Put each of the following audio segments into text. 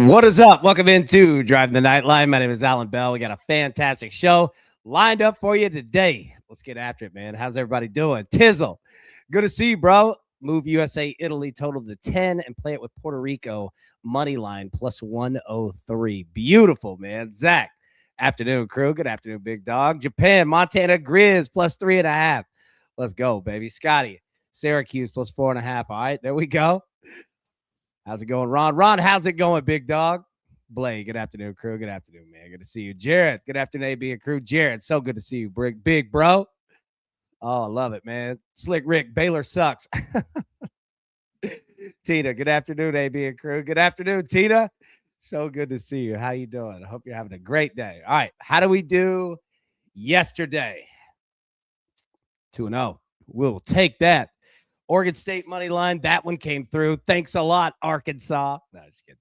What is up? Welcome into Driving the Nightline. My name is Alan Bell. We got a fantastic show lined up for you today. Let's get after it, man. How's everybody doing? Tizzle, good to see you, bro. Move USA, Italy, total to 10, and play it with Puerto Rico, money line plus 103. Beautiful, man. Zach, afternoon, crew. Good afternoon, big dog. Japan, Montana, Grizz, plus 3.5. Let's go, baby. Scotty, Syracuse, plus 4.5. All right, there we go. How's it going, Ron? Ron, how's it going, big dog? Blake, good afternoon, crew. Good afternoon, man. Good to see you. Jared, good afternoon, AB and crew. Jared, so good to see you, big bro. Oh, I love it, man. Slick Rick, Baylor sucks. Tina, good afternoon, AB and crew. Good afternoon, Tina. So good to see you. How you doing? I hope you're having a great day. All right, how do we do yesterday? 2-0. We'll take that. Oregon State money line, that one came through. Thanks a lot, Arkansas. No, just kidding.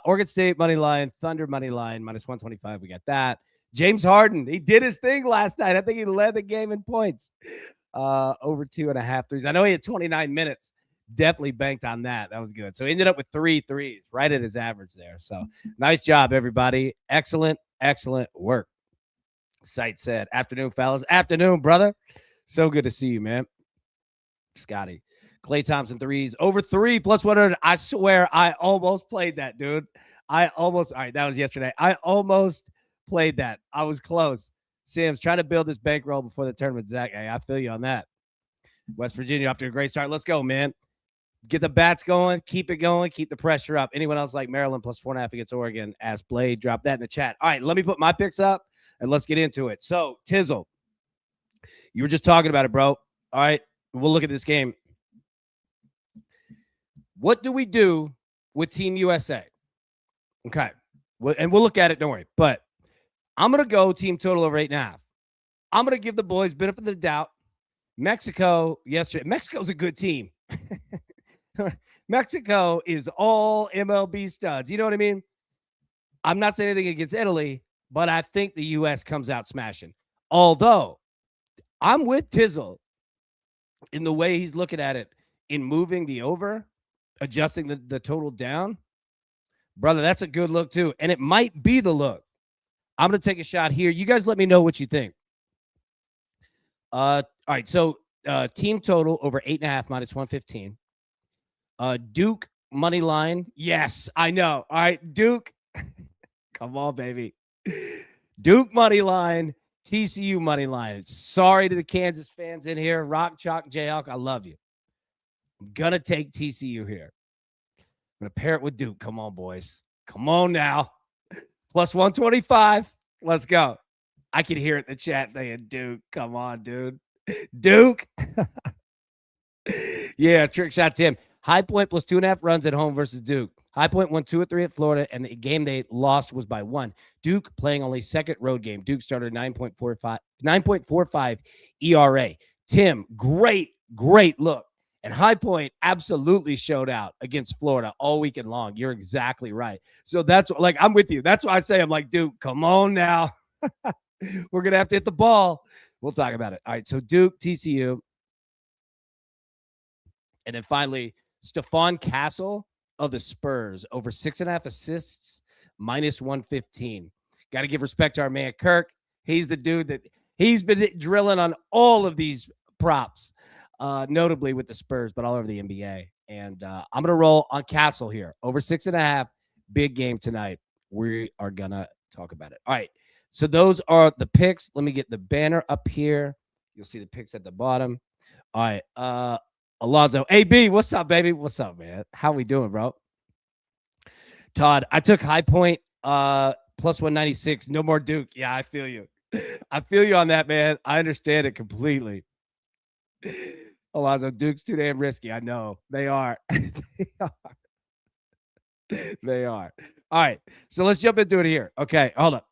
Oregon State money line, Thunder money line, minus 125. We got that. James Harden, he did his thing last night. I think he led the game in points. Over 2.5 threes. I know he had 29 minutes. Definitely banked on that. That was good. So he ended up with 3 threes, right at his average there. So nice job, everybody. Excellent work. Sight said, afternoon, fellas. Afternoon, brother. So good to see you, man. Scotty, Klay Thompson threes over 3 plus 100. I swear I almost played that, dude. All right, that was yesterday. I almost played that. I was close. Sam's trying to build this bankroll before the tournament. Zach, hey, I feel you on that. West Virginia off to a great start. Let's go, man. Get the bats going. Keep it going. Keep the pressure up. Anyone else like Maryland plus 4.5 against Oregon? Ask Blade. Drop that in the chat. All right, let me put my picks up and let's get into it. So, Tizzle, you were just talking about it, bro. All right. We'll look at this game. What do we do with Team USA? Okay. And we'll look at it. Don't worry. But I'm going to go team total over 8.5. I'm going to give the boys benefit of the doubt. Mexico yesterday. Mexico's a good team. Mexico is all MLB studs. You know what I mean? I'm not saying anything against Italy, but I think the U.S. comes out smashing. Although, I'm with Tizzle in the way he's looking at it, in moving the over, adjusting the total down. Brother, that's a good look too. And it might be the look. I'm going to take a shot here. You guys let me know what you think. All right, so team total over 8.5 minus 115. Duke money line. Yes, I know. All right, Duke. Come on, baby. Duke money line. TCU money line. Sorry to the Kansas fans in here. Rock, Chalk, Jayhawk, I love you. I'm going to take TCU here. I'm going to pair it with Duke. Come on, boys. Come on now. Plus 125. Let's go. I can hear it in the chat saying, Duke. Come on, dude. Duke. Yeah, trick shot, Tim. High Point plus 2.5 runs at home versus Duke. High Point won 2 of 3 at Florida, and the game they lost was by 1. Duke playing only second road game. Duke started 9.45 ERA. Tim, great look. And High Point absolutely showed out against Florida all weekend long. You're exactly right. So that's like, I'm with you. That's why I say, I'm like, Duke, come on now. We're going to have to hit the ball. We'll talk about it. All right, so Duke, TCU. And then finally, Stephon Castle of the Spurs over 6.5 assists, minus 115. Got to give respect to our man Kirk. He's the dude that he's been drilling on all of these props, notably with the Spurs, but all over the NBA. And I'm going to roll on Castle here over 6.5. Big game tonight. We are going to talk about it. All right. So those are the picks. Let me get the banner up here. You'll see the picks at the bottom. All right. Alonzo, AB, what's up, baby? What's up, man? How we doing, bro? Todd, I took High Point plus 196. No more Duke. Yeah, I feel you. I feel you on that, man. I understand it completely. Alonzo, Duke's too damn risky. I know. They are. They are. All right. So let's jump into it here. Okay, hold up.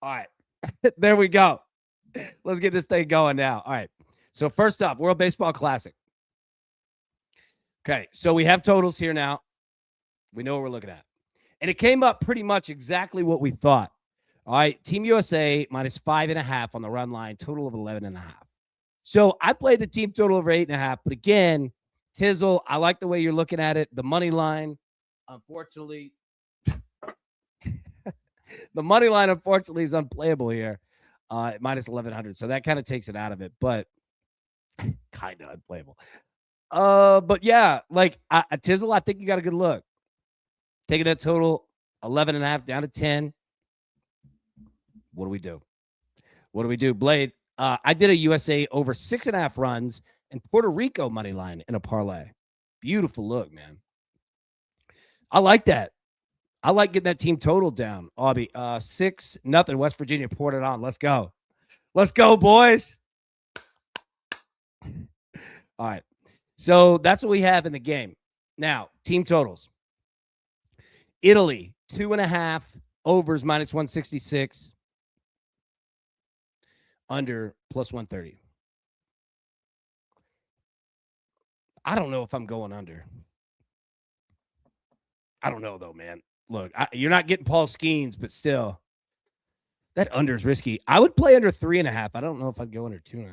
All right. There we go. Let's get this thing going now. All right. So first up, World Baseball Classic. Okay, so we have totals here now. We know what we're looking at. And it came up pretty much exactly what we thought. All right, Team USA minus 5.5 on the run line, total of 11.5. So I played the team total over 8.5. But again, Tizzle, I like the way you're looking at it. The money line, Unfortunately, the money line, unfortunately, is unplayable here at minus 1,100. So that kind of takes it out of it, but kind of unplayable. But yeah, like Tizzle, I think you got a good look. Taking that total 11.5 down to 10. What do we do? What do we do? Blade, I did a USA over 6.5 runs and Puerto Rico money line in a parlay. Beautiful look, man. I like that. I like getting that team total down. Aubie, 6-0. West Virginia poured it on. Let's go. Let's go, boys. All right. So that's what we have in the game. Now, team totals. Italy, 2.5. Overs, minus 166. Under, plus 130. I don't know if I'm going under. I don't know, though, man. Look, you're not getting Paul Skeens, but still. That under is risky. I would play under 3.5. I don't know if I'd go under 2.5.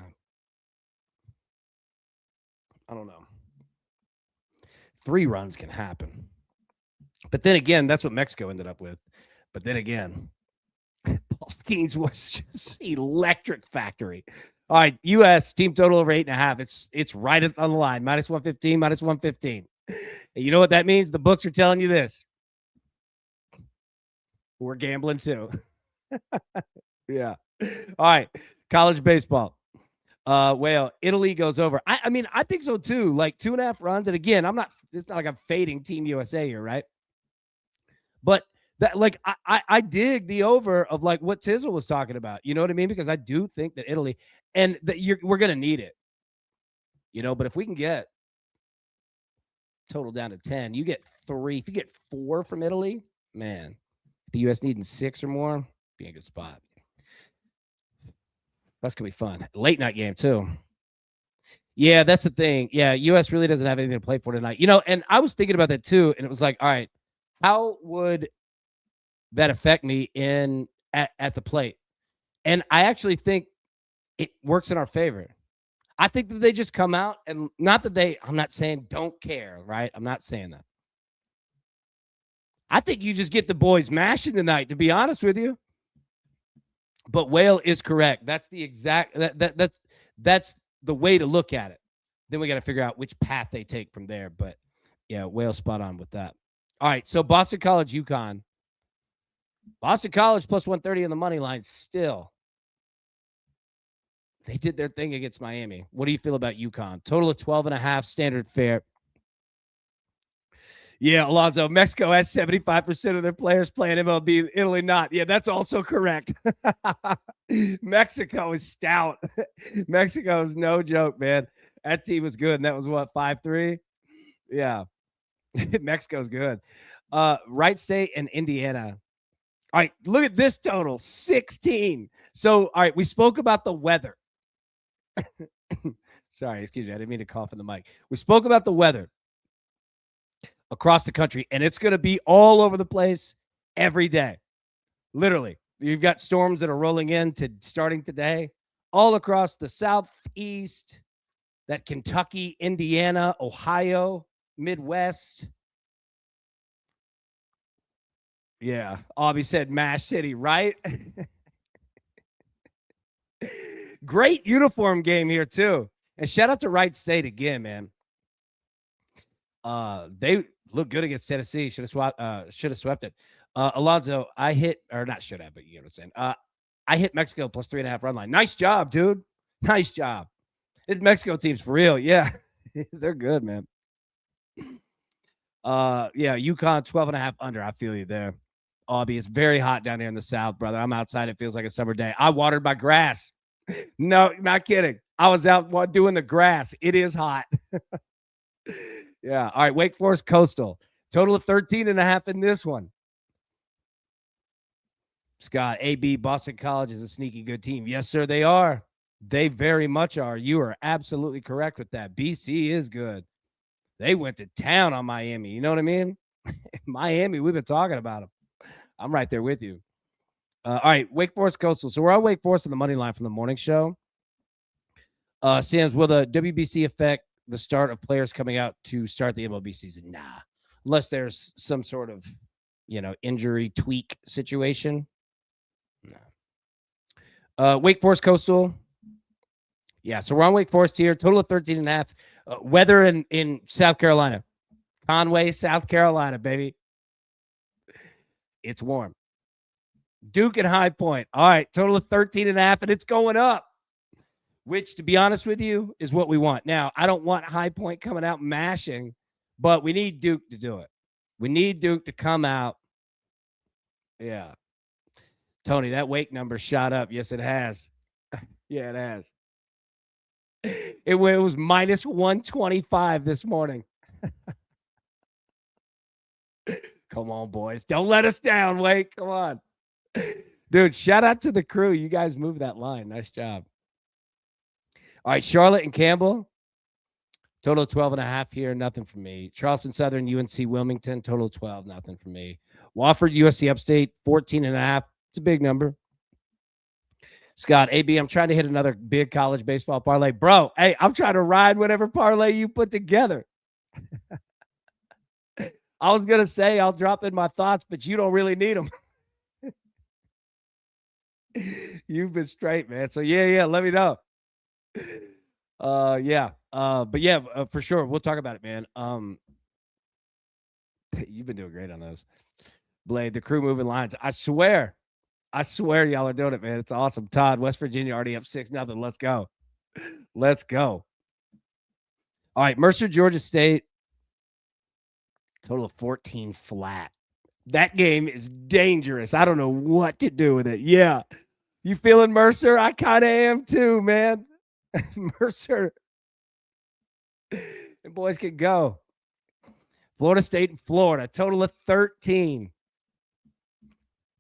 I don't know. 3 runs can happen. But then again, that's what Mexico ended up with. But then again, Paul Skeens was just electric factory. All right, U.S. team total over 8.5. It's right on the line. Minus 115, minus 115. And you know what that means? The books are telling you this. We're gambling too. Yeah. All right. College baseball. Well, Italy goes over. I mean, I think so too. Like 2.5 runs. And again, it's not like I'm fading Team USA here, right? But that, like, I dig the over of like what Tizzle was talking about. You know what I mean? Because I do think that Italy, and that we're gonna need it. You know, but if we can get total down to 10, you get 3. If you get 4 from Italy, man, the U.S. needing 6 or more, be a good spot. That's gonna be fun. Late night game too. Yeah, that's the thing. Yeah, U.S. really doesn't have anything to play for tonight. You know, and I was thinking about that too, and it was like, all right, how would that affect me at the plate? And I actually think it works in our favor. I think that they just come out and I'm not saying don't care, right? I'm not saying that. I think you just get the boys mashing tonight, to be honest with you. But Whale is correct. That's the exact that's the way to look at it. Then we got to figure out which path they take from there. But yeah, Whale spot on with that. All right, so Boston College, UConn. Boston College plus 130 on the money line still. They did their thing against Miami. What do you feel about UConn? Total of 12.5, standard fare. Yeah, Alonzo, Mexico has 75% of their players playing MLB, Italy not. Yeah, that's also correct. Mexico is stout. Mexico is no joke, man. That team was good, and that was what, 5-3? Yeah. Mexico's good. Wright State and Indiana. All right, look at this total, 16. So, all right, we spoke about the weather. Sorry, excuse me. I didn't mean to cough in the mic. We spoke about the weather across the country, and it's going to be all over the place every day. Literally. You've got storms that are rolling in starting today all across the Southeast, that Kentucky, Indiana, Ohio, Midwest. Yeah. Aubie said Mash City, right? Great uniform game here, too. And shout out to Wright State again, man. They look good against Tennessee. Should have swept it. Alonzo, I hit, or not should have, but you know what I'm saying. I hit Mexico plus 3.5 run line. Nice job, dude. Nice job. It's Mexico teams for real. Yeah. They're good, man. Yeah, UConn 12.5 under. I feel you there. Aubie, it's very hot down here in the South, brother. I'm outside. It feels like a summer day. I watered my grass. No, not kidding. I was out doing the grass. It is hot. Yeah. All right. Wake Forest Coastal. Total of 13.5 in this one. Scott, AB, Boston College is a sneaky good team. Yes, sir, they are. They very much are. You are absolutely correct with that. BC is good. They went to town on Miami. You know what I mean? Miami, we've been talking about them. I'm right there with you. All right, Wake Forest Coastal. So we're on Wake Forest on the money line from the morning show. Sam's, will the WBC affect the start of players coming out to start the MLB season? Nah. unless there's some sort of, injury tweak situation. No. Wake Forest Coastal. Yeah, so we're on Wake Forest here. Total of 13.5. Weather in South Carolina. Conway, South Carolina, baby. It's warm. Duke and High Point. All right, total of 13.5, and it's going up, which, to be honest with you, is what we want. Now, I don't want High Point coming out mashing, but we need Duke to do it. We need Duke to come out. Yeah. Tony, that Wake number shot up. Yes, it has. Yeah, it has. It was minus 125 this morning. Come on, boys. Don't let us down, Wake. Come on. Dude, shout out to the crew. You guys moved that line. Nice job. All right, Charlotte and Campbell. Total 12.5 here. Nothing for me. Charleston Southern, UNC Wilmington. Total 12. Nothing for me. Wofford, USC Upstate. 14.5. It's a big number. Scott, AB, I'm trying to hit another big college baseball parlay. Bro, hey, I'm trying to ride whatever parlay you put together. I was going to say I'll drop in my thoughts, but you don't really need them. You've been straight, man. So, yeah, let me know. But yeah, for sure. We'll talk about it, man. You've been doing great on those. Blade, the crew moving lines. I swear y'all are doing it, man. It's awesome. Todd, West Virginia already up 6-0. Let's go. Let's go. All right, Mercer, Georgia State. Total of 14 flat. That game is dangerous. I don't know what to do with it. Yeah. You feeling Mercer? I kind of am too, man. Mercer. And boys can go. Florida State and Florida. Total of 13.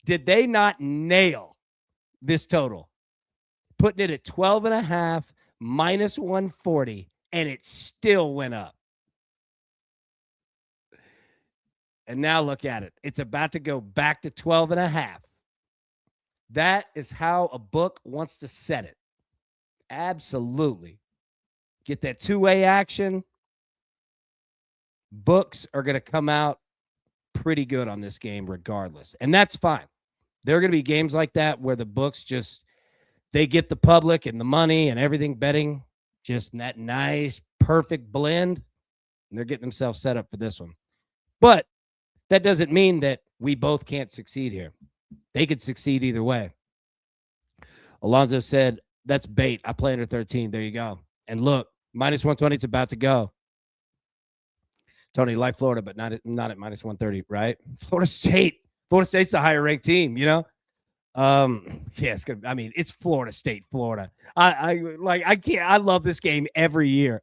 Did they not nail this total? Putting it at 12.5 minus 140, and it still went up. And now look at it. It's about to go back to 12.5. That is how a book wants to set it. Absolutely. Get that two-way action. Books are going to come out pretty good on this game regardless. And that's fine. There are going to be games like that where the books they get the public and the money and everything betting just in that nice, perfect blend. And they're getting themselves set up for this one. But that doesn't mean that we both can't succeed here. They could succeed either way. Alonzo said, that's bait. I play under 13. There you go. And look, minus 120, it's about to go. Tony, like Florida, but not at minus 130, right? Florida State's the higher ranked team, Yeah, it's good. I mean, it's Florida State, Florida. I love this game every year.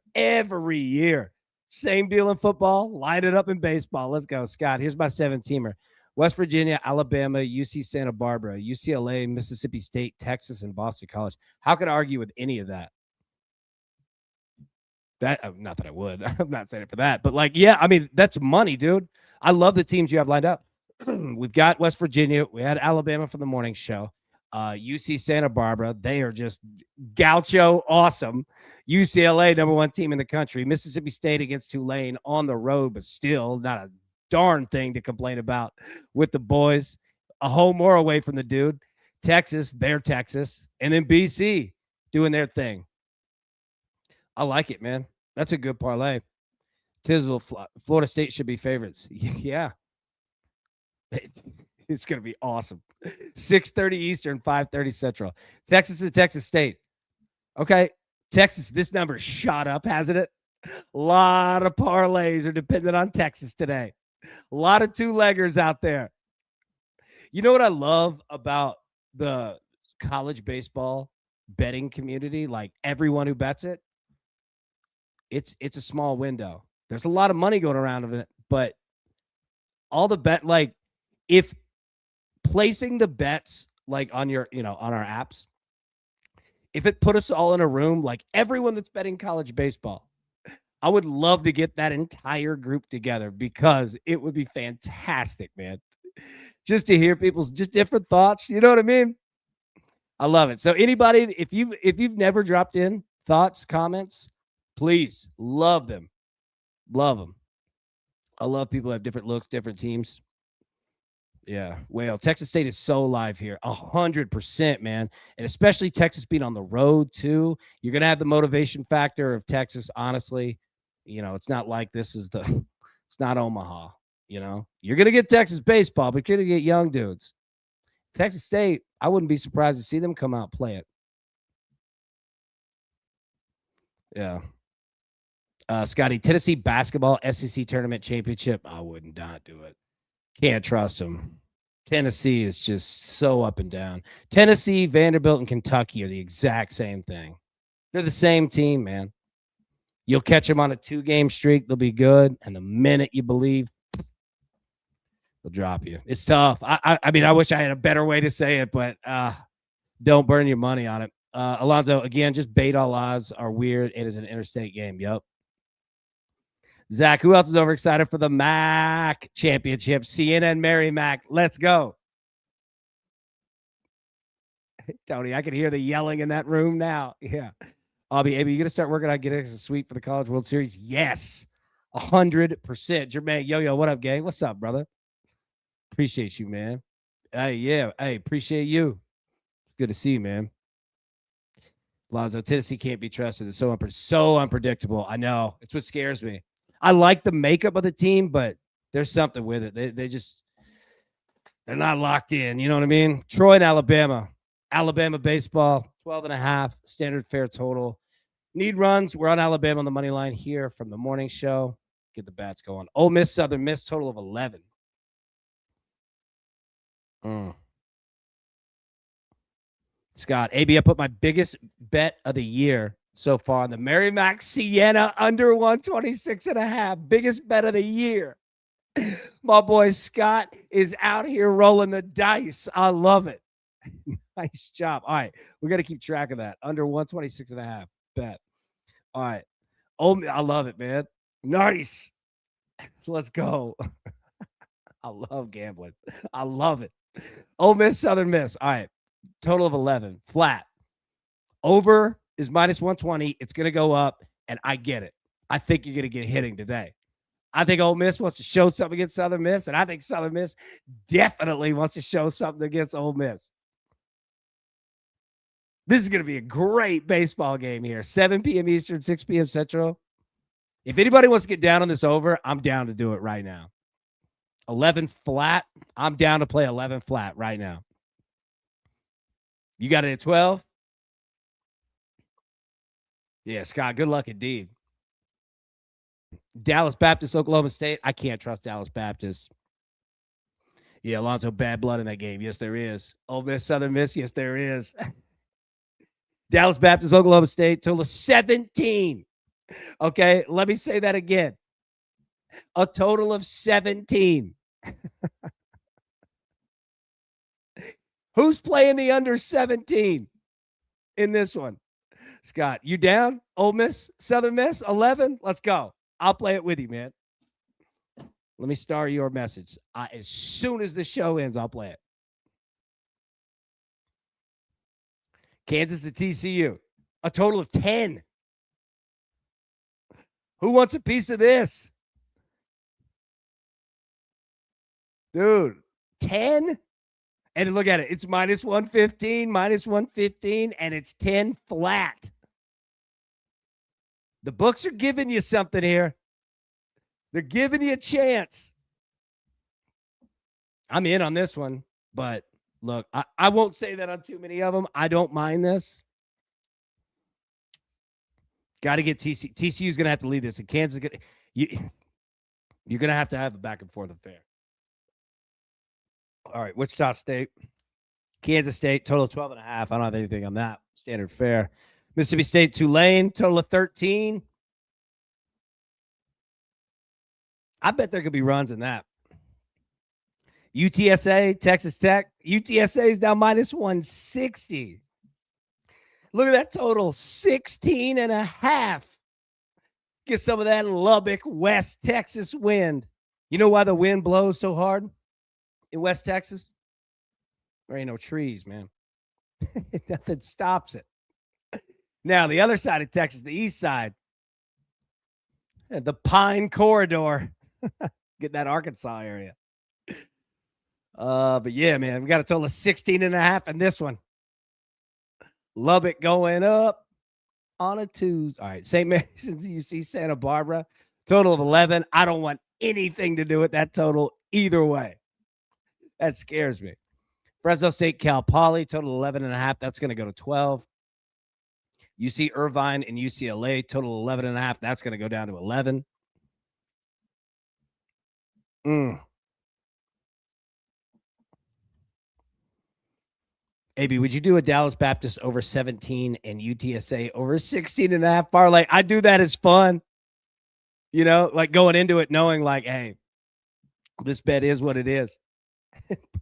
Same deal in football. Line it up in baseball. Let's go, Scott. Here's my 7-teamer. West Virginia, Alabama, UC Santa Barbara, UCLA, Mississippi State, Texas, and Boston College. How could I argue with any of that? Not that I would. I'm not saying it for that. But, that's money, dude. I love the teams you have lined up. We've got West Virginia. We had Alabama for the morning show. UC Santa Barbara. They are just gaucho awesome. UCLA, number 1 team in the country. Mississippi State against Tulane on the road, but still not a darn thing to complain about with the boys. A home or away from the dude. Texas, they're Texas. And then BC doing their thing. I like it, man. That's a good parlay. Tizzle, Florida State should be favorites. Yeah. It's going to be awesome. 6:30 Eastern, 5:30 Central. Texas and Texas State. Okay. Texas, this number shot up, hasn't it? A lot of parlays are dependent on Texas today. A lot of two-leggers out there. You know what I love about the college baseball betting community? Like everyone who bets it, it's a small window. There's a lot of money going around of it, but all the bet, if placing the bets on your, on our apps, if it put us all in a room, everyone that's betting college baseball, I would love to get that entire group together because it would be fantastic, man. Just to hear people's just different thoughts. You know what I mean? I love it. So anybody, if you've never dropped in thoughts, comments, please, love them. Love them. I love people who have different looks, different teams. Yeah, Whale. Texas State is so live here, 100%, man, and especially Texas being on the road too. You're gonna have the motivation factor of Texas. Honestly, it's not like this is it's not Omaha. You're gonna get Texas baseball, but you're gonna get young dudes. Texas State, I wouldn't be surprised to see them come out and play it. Yeah. Scotty, Tennessee basketball SEC tournament championship. I would not do it. Can't trust them. Tennessee is just so up and down. Tennessee, Vanderbilt, and Kentucky are the exact same thing. They're the same team, man. You'll catch them on a 2-game streak. They'll be good. And the minute you believe, they'll drop you. It's tough. I mean, I wish I had a better way to say it, but don't burn your money on it. Alonzo, again, just bait all odds are weird. It is an interstate game. Yep. Zach, who else is overexcited for the MAC championship? CNN Mary Mac. Let's go. Tony, I can hear the yelling in that room now. Yeah. Abby, you going to start working on getting a suite for the College World Series? Yes. 100%. Jermaine, yo, what up, gang? What's up, brother? Appreciate you, man. Hey, yeah. Hey, appreciate you. Good to see you, man. Lonzo, Tennessee can't be trusted. It's so unpredictable. I know. It's what scares me. I like the makeup of the team, but there's something with it. They're not locked in. You know what I mean? Troy and Alabama. Alabama baseball, 12.5, standard fair total. Need runs. We're on Alabama on the money line here from the morning show. Get the bats going. Ole Miss, Southern Miss, total of 11. Scott, AB, I put my biggest bet of the year so far on the Merrimack Sienna under 126.5. Biggest bet of the year. My boy Scott is out here rolling the dice. I love it. Nice job. All right. We got to keep track of that. Under 126.5 bet. All right. Oh, I love it, man. Nice. Let's go. I love gambling. I love it. Ole Miss, Southern Miss. All right. Total of 11. Flat. Over is minus 120. It's going to go up, and I get it. I think you're going to get hitting today. I think Ole Miss wants to show something against Southern Miss, and I think Southern Miss definitely wants to show something against Ole Miss. This is going to be a great baseball game here. 7 p.m. Eastern, 6 p.m. Central. If anybody wants to get down on this over, I'm down to do it right now. 11 flat. I'm down to play 11 flat right now. You got it at 12? Yeah, Scott, good luck indeed. Dallas Baptist, Oklahoma State. I can't trust Dallas Baptist. Yeah, Alonzo, bad blood in that game. Yes, there is. Ole Miss, Southern Miss. Yes, there is. Dallas Baptist, Oklahoma State, total of 17. Okay, let me say that again. A total of 17. Who's playing the under 17 in this one? Scott, you down? Ole Miss, Southern Miss, 11? Let's go. I'll play it with you, man. Let me star your message. As soon as the show ends, I'll play it. Kansas to TCU, a total of 10. Who wants a piece of this? Dude, 10? And look at it. It's minus 115, and it's 10 flat. The books are giving you something here. They're giving you a chance. I'm in on this one, but look, I won't say that on too many of them. I don't mind this. Got to get TCU. TCU's going to have to lead this, and Kansas is going to. You're going to have a back and forth affair. All right, Wichita State, Kansas State, total of 12.5. I don't have anything on that. Standard fare. Mississippi State, Tulane, total of 13. I bet there could be runs in that. UTSA, Texas Tech. UTSA is now minus 160. Look at that total, 16.5. Get some of that Lubbock, West Texas wind. You know why the wind blows so hard in West Texas? There ain't no trees, man. Nothing stops it. Now, the other side of Texas, the east side, the Pine Corridor. Get that Arkansas area. But yeah, man, we got a total of 16.5 in this one. Lubbock going up on a Tuesday. All right, St. Mary's, UC Santa Barbara, total of 11. I don't want anything to do with that total either way. That scares me. Fresno State, Cal Poly, total 11.5. That's going to go to 12. UC Irvine and UCLA, total 11.5. That's going to go down to 11. AB, would you do a Dallas Baptist over 17 and UTSA over 16.5 parlay? I do that as fun. You know, like going into it knowing like, hey, this bet is what it is.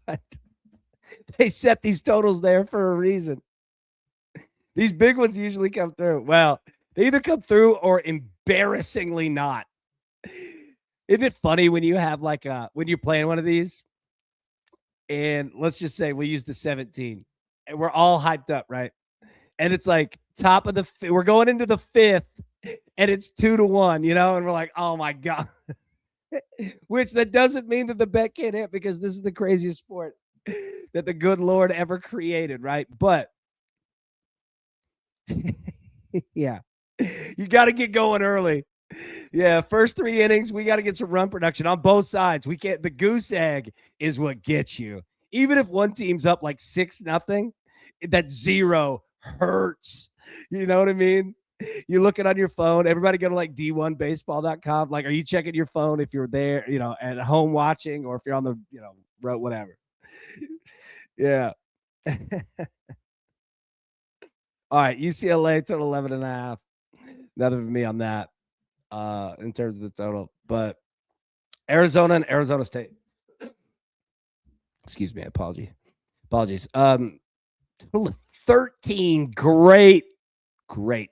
But they set these totals there for a reason. These big ones usually come through. Well, they either come through or embarrassingly not. Isn't it funny when you have like when you're playing one of these and let's just say we use the 17 and we're all hyped up, right? And it's like top of we're going into the 5th and it's 2-1, you know, and we're like, oh my God. Which that doesn't mean that the bet can't hit because this is the craziest sport that the good Lord ever created, right? But yeah, you got to get going early. Yeah, first 3 innings, we got to get some run production on both sides. We can't. The goose egg is what gets you. Even if one team's up like 6-0, that 0 hurts. You know what I mean? You look it on your phone. Everybody go to like d1baseball.com. Like, are you checking your phone if you're there, you know, at home watching or if you're on the, you know, road, whatever. Yeah. All right, UCLA total 11.5. Nothing for me on that in terms of the total. But Arizona and Arizona State. Excuse me, apologies. Total of 13. Great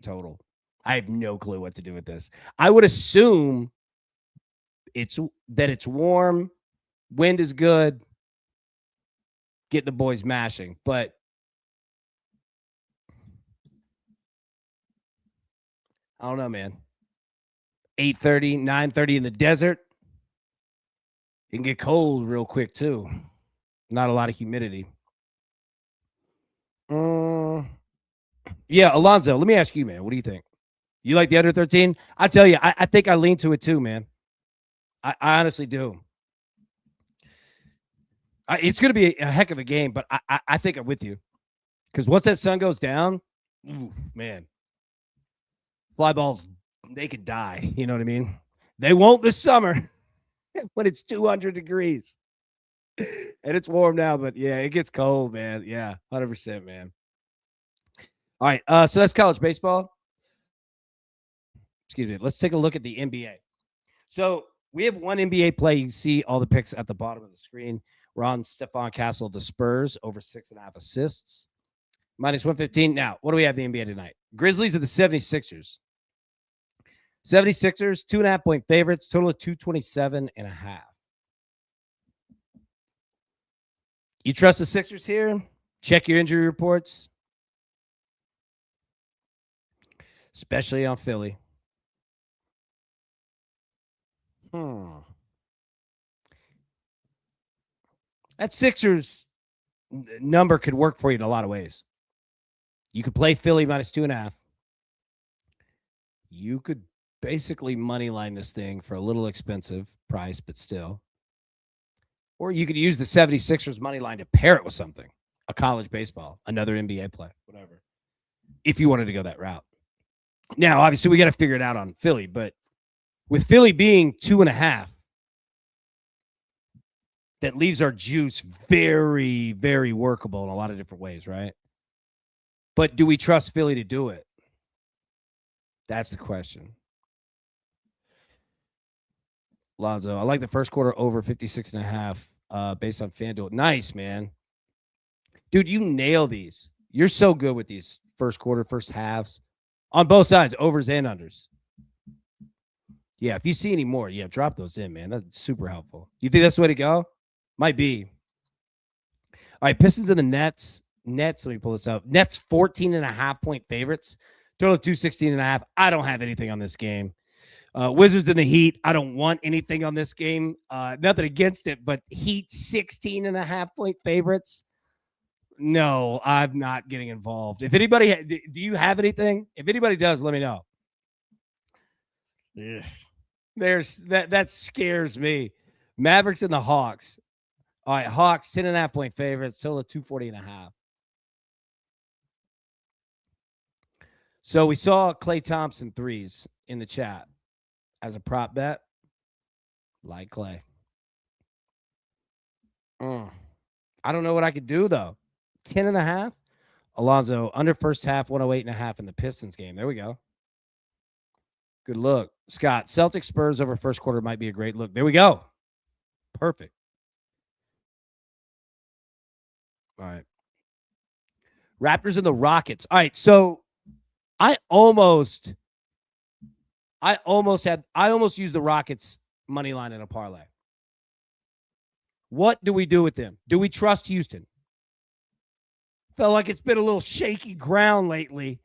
total. I have no clue what to do with this. I would assume it's warm, wind is good, get the boys mashing, but I don't know, man. 8:30, 9:30 in the desert. It can get cold real quick too. Not a lot of humidity. Yeah, Alonzo, let me ask you, man. What do you think? You like the under 13? I tell you, I think I lean to it too, man. I honestly do. It's going to be a heck of a game, but I think I'm with you. Because once that sun goes down, ooh, man, fly balls, they could die. You know what I mean? They won't this summer when it's 200 degrees. And it's warm now, but yeah, it gets cold, man. Yeah, 100%, man. All right, so that's college baseball. Excuse me. Let's take a look at the NBA. So we have one NBA play. You see all the picks at the bottom of the screen. We're on Stephon Castle, the Spurs, over 6.5 assists. Minus 115. Now, what do we have in the NBA tonight? Grizzlies are the 76ers. 76ers, 2.5-point favorites, total of 227.5. You trust the Sixers here? Check your injury reports. Especially on Philly. That Sixers number could work for you in a lot of ways. You could play Philly minus 2.5. You could basically money line this thing for a little expensive price, but still. Or you could use the 76ers money line to pair it with something, a college baseball, another NBA play, whatever, if you wanted to go that route. Now, obviously, we got to figure it out on Philly, but with Philly being 2.5, that leaves our juice very, very workable in a lot of different ways, right? But do we trust Philly to do it? That's the question. Lonzo, I like the first quarter over 56.5 based on FanDuel. Nice, man. Dude, you nail these. You're so good with these first quarter, first halves. On both sides, overs and unders. Yeah, if you see any more, yeah, drop those in, man. That's super helpful. You think that's the way to go? Might be. All right, Pistons and the Nets. Let me pull this up. Nets 14.5-point favorites. Total of 216.5. I don't have anything on this game. Wizards in the Heat. I don't want anything on this game. Nothing against it, but Heat 16.5-point favorites. No, I'm not getting involved. If anybody, do you have anything? If anybody does, let me know. Ugh. There's that scares me. Mavericks and the Hawks. All right, Hawks 10.5-point favorites, total of 240.5. So we saw Klay Thompson threes in the chat as a prop bet. Like Klay. I don't know what I could do though. 10.5. Alonzo under first half, 108.5 in the Pistons game. There we go. Good look. Scott, Celtics Spurs over first quarter might be a great look. There we go. Perfect. All right. Raptors and the Rockets. All right. So I almost used the Rockets money line in a parlay. What do we do with them? Do we trust Houston? Felt like it's been a little shaky ground lately.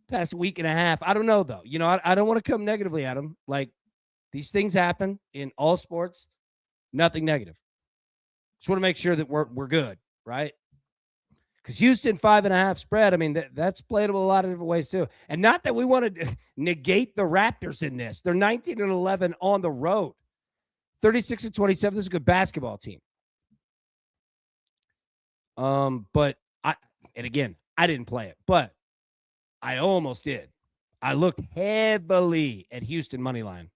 Past week and a half. I don't know, though. You know, I don't want to come negatively at them. Like, these things happen in all sports. Nothing negative. Just want to make sure that we're good, right? Because Houston 5.5 spread, I mean, that's playable a lot of different ways, too. And not that we want to negate the Raptors in this. They're 19-11 on the road. 36-27. This is a good basketball team. But I didn't play it, but I almost did. I looked heavily at Houston money line.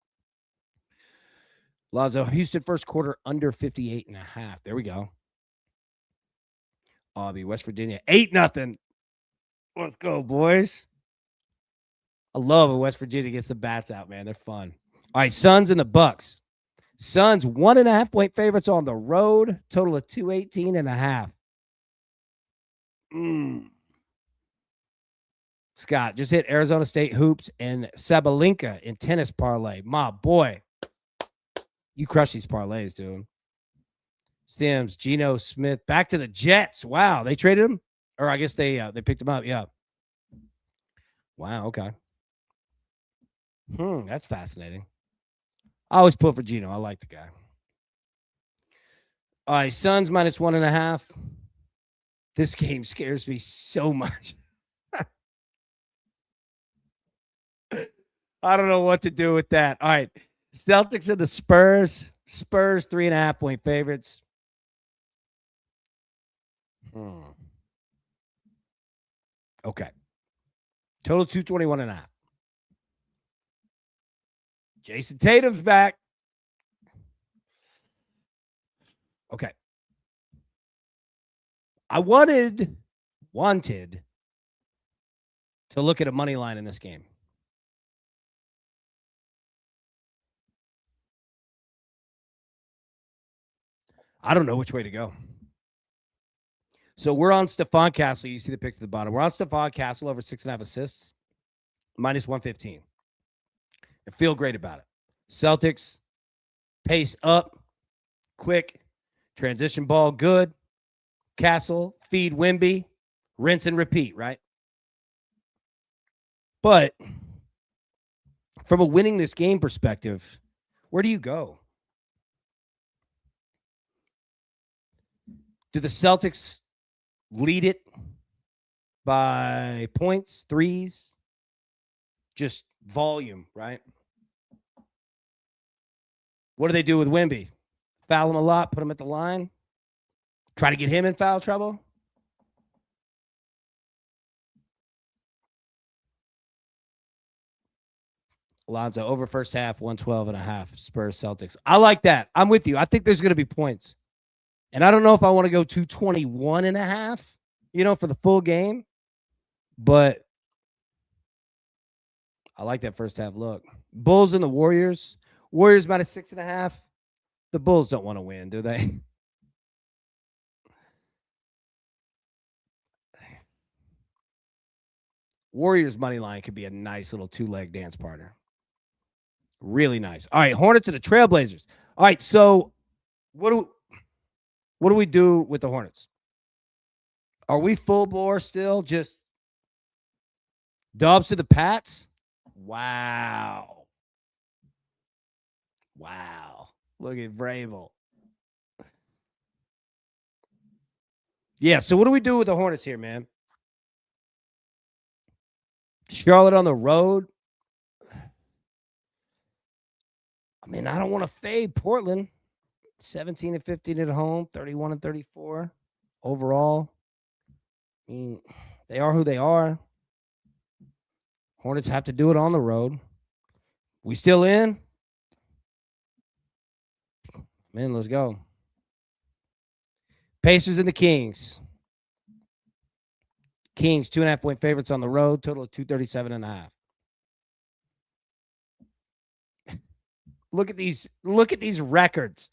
Lazo, Houston first quarter under 58.5. There we go. Aubie, West Virginia, 8-0. Let's go, boys. I love when West Virginia gets the bats out, man. They're fun. All right, Suns and the Bucks. Suns 1.5-point favorites on the road. Total of 218.5. Scott just hit Arizona State hoops and Sabalenka in tennis parlay. My boy, you crush these parlays, dude. Sims, Geno Smith, back to the Jets. Wow, they traded him, or I guess they picked him up. Yeah. Wow. Okay. That's fascinating. I always pull for Geno. I like the guy. All right, Suns minus 1.5. This game scares me so much. I don't know what to do with that. All right. Celtics and the Spurs. Spurs 3.5-point favorites. Okay. Total 221.5. Jason Tatum's back. Okay. I wanted to look at a money line in this game. I don't know which way to go. So we're on Stephon Castle. You see the picture at the bottom. We're on Stephon Castle over 6.5 assists, minus 115. I feel great about it. Celtics, pace up, quick, transition ball, good. Castle, feed Wemby, rinse and repeat, right? But from a winning this game perspective, where do you go? Do the Celtics lead it by points, threes, just volume, right? What do they do with Wemby? Foul him a lot, put him at the line, try to get him in foul trouble? Alonzo over first half, 112.5. Spurs Celtics. I like that. I'm with you. I think there's going to be points. And I don't know if I want to go 221.5, for the full game. But I like that first half look. Bulls and the Warriors. Warriors minus 6.5. The Bulls don't want to win, do they? Warriors money line could be a nice little two-leg dance partner. Really nice. All right, Hornets and the Trailblazers. All right, so what do we do with the Hornets? Are we full bore still? Just dubs to the Pats? Wow. Wow. Look at Vrabel. Yeah, so what do we do with the Hornets here, man? Charlotte on the road. I mean, I don't want to fade Portland. 17 and 15 at home, 31 and 34 overall. I mean, they are who they are. Hornets have to do it on the road. We still in? Man, let's go. Pacers and the Kings. Kings, 2.5-point favorites on the road, total of 237.5. Look at these records.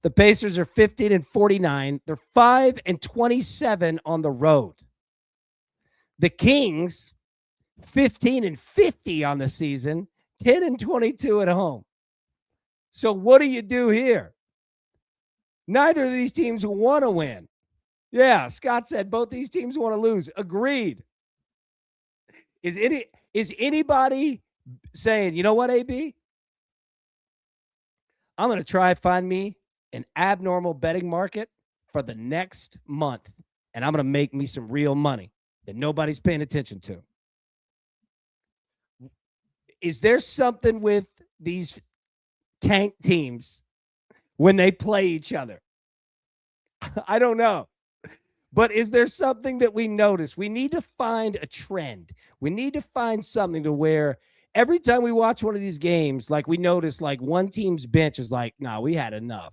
The Pacers are 15 and 49. They're 5 and 27 on the road. The Kings, 15 and 50 on the season, 10 and 22 at home. So what do you do here? Neither of these teams want to win. Yeah, Scott said both these teams want to lose. Agreed. Is anybody saying, you know what, AB? I'm going to try find me an abnormal betting market for the next month, and I'm going to make me some real money that nobody's paying attention to. Is there something with these tank teams when they play each other? I don't know. But is there something that we notice? We need to find a trend. We need to find something to where every time we watch one of these games, like we notice like one team's bench is like, nah, we had enough.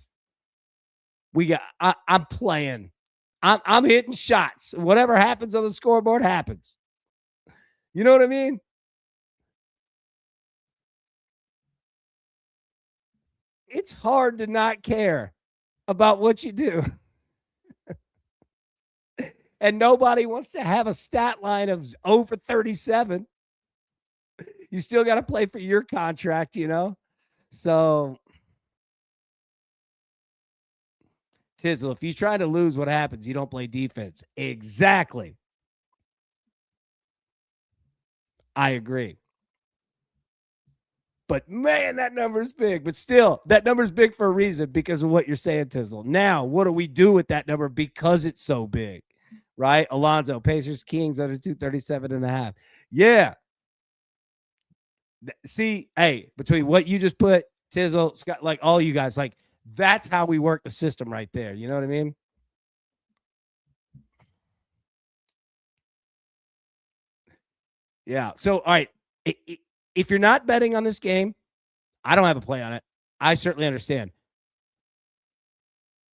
I'm playing. I'm hitting shots. Whatever happens on the scoreboard happens. You know what I mean? It's hard to not care about what you do. And nobody wants to have a stat line of over 37. You still got to play for your contract, you know? So, Tizzle, if you try to lose, what happens? You don't play defense. Exactly. I agree. But, man, that number is big. But still, that number is big for a reason because of what you're saying, Tizzle. Now, what do we do with that number because it's so big? Right? Alonzo, Pacers, Kings under 237.5. Yeah. See, hey, between what you just put, Tizzle, Scott, like all you guys, like that's how we work the system right there. You know what I mean? Yeah. So, all right. If you're not betting on this game, I don't have a play on it. I certainly understand.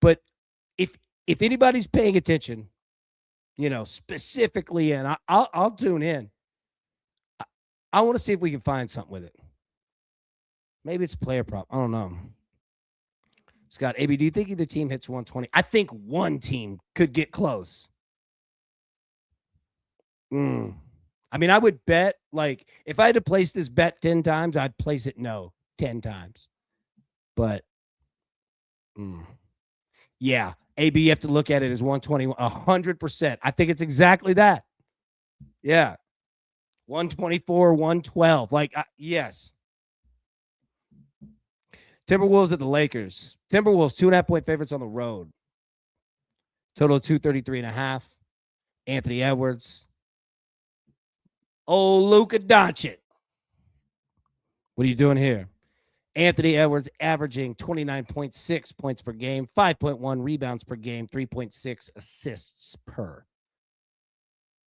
But if anybody's paying attention, you know, specifically, and I'll tune in. I want to see if we can find something with it. Maybe it's a player prop. I don't know. Scott, AB, do you think either team hits 120? I think one team could get close. I mean, I would bet, like, if I had to place this bet 10 times, I'd place it 10 times. But, yeah, AB, you have to look at it as 120, 100%. I think it's exactly that. Yeah. 124, 112. Like, yes. Timberwolves at the Lakers. Timberwolves, 2.5-point favorites on the road. Total 233.5. Anthony Edwards. Oh, Luka Doncic. What are you doing here? Anthony Edwards averaging 29.6 points per game, 5.1 rebounds per game, 3.6 assists per.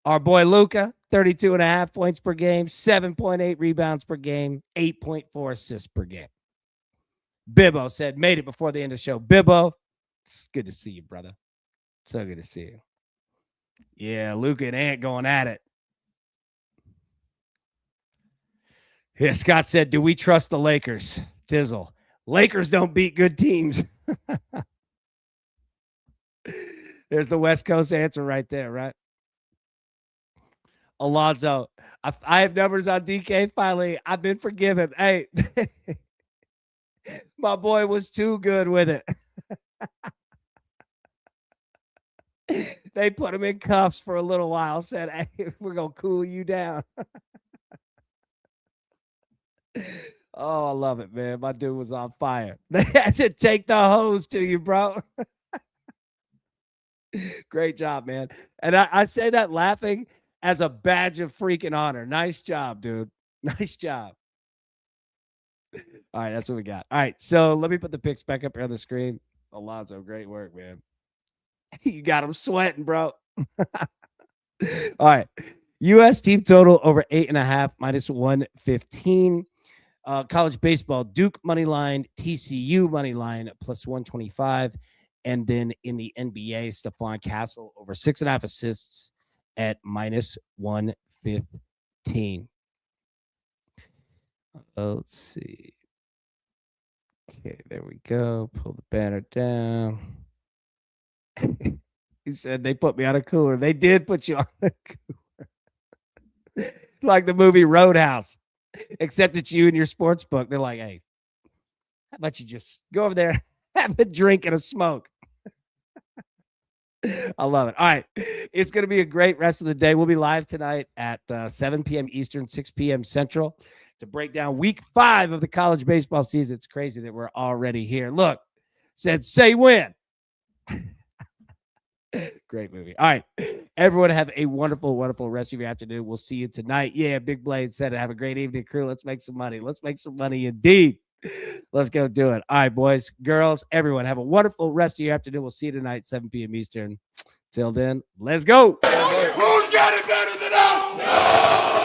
Our boy Luka, 32.5 points per game, 7.8 rebounds per game, 8.4 assists per game. Bibbo said, made it before the end of the show. Bibbo, it's good to see you, brother. So good to see you. Yeah, Luka and Ant going at it. Yeah, Scott said, do we trust the Lakers? Tizzle. Lakers don't beat good teams. There's the West Coast answer right there, right? Alonzo, I have numbers on DK finally. I've been forgiven. Hey, my boy was too good with it. They put him in cuffs for a little while, said, hey, we're going to cool you down. Oh, I love it, man. My dude was on fire. They had to take the hose to you, bro. Great job, man. And I say that laughing as a badge of freaking honor. Nice job, dude. Nice job. All right, that's what we got. All right, so let me put the picks back up here on the screen. Alonzo, great work, man. You got him sweating, bro. All right. U.S. team total over 8.5 minus 115. College baseball, Duke money line, TCU money line plus 125. And then in the NBA, Stephon Castle over 6.5 assists at minus 115. Let's see. Okay, there we go. Pull the banner down. You said they put me on a cooler. They did put you on a cooler. Like the movie Roadhouse, except it's you and your sports book. They're like, hey, how about you just go over there, have a drink and a smoke? I love it. All right. It's going to be a great rest of the day. We'll be live tonight at 7 p.m. Eastern, 6 p.m. Central to break down week 5 of the college baseball season. It's crazy that we're already here. Look, said, say when. Great movie. All right. Everyone have a wonderful, wonderful rest of your afternoon. We'll see you tonight. Yeah, Big Blade said it. Have a great evening, crew. Let's make some money. Let's make some money indeed. Let's go do it. All right, boys, girls, everyone, have a wonderful rest of your afternoon. We'll see you tonight, 7 p.m. Eastern. Till then, let's go. Who's got it better than us? No!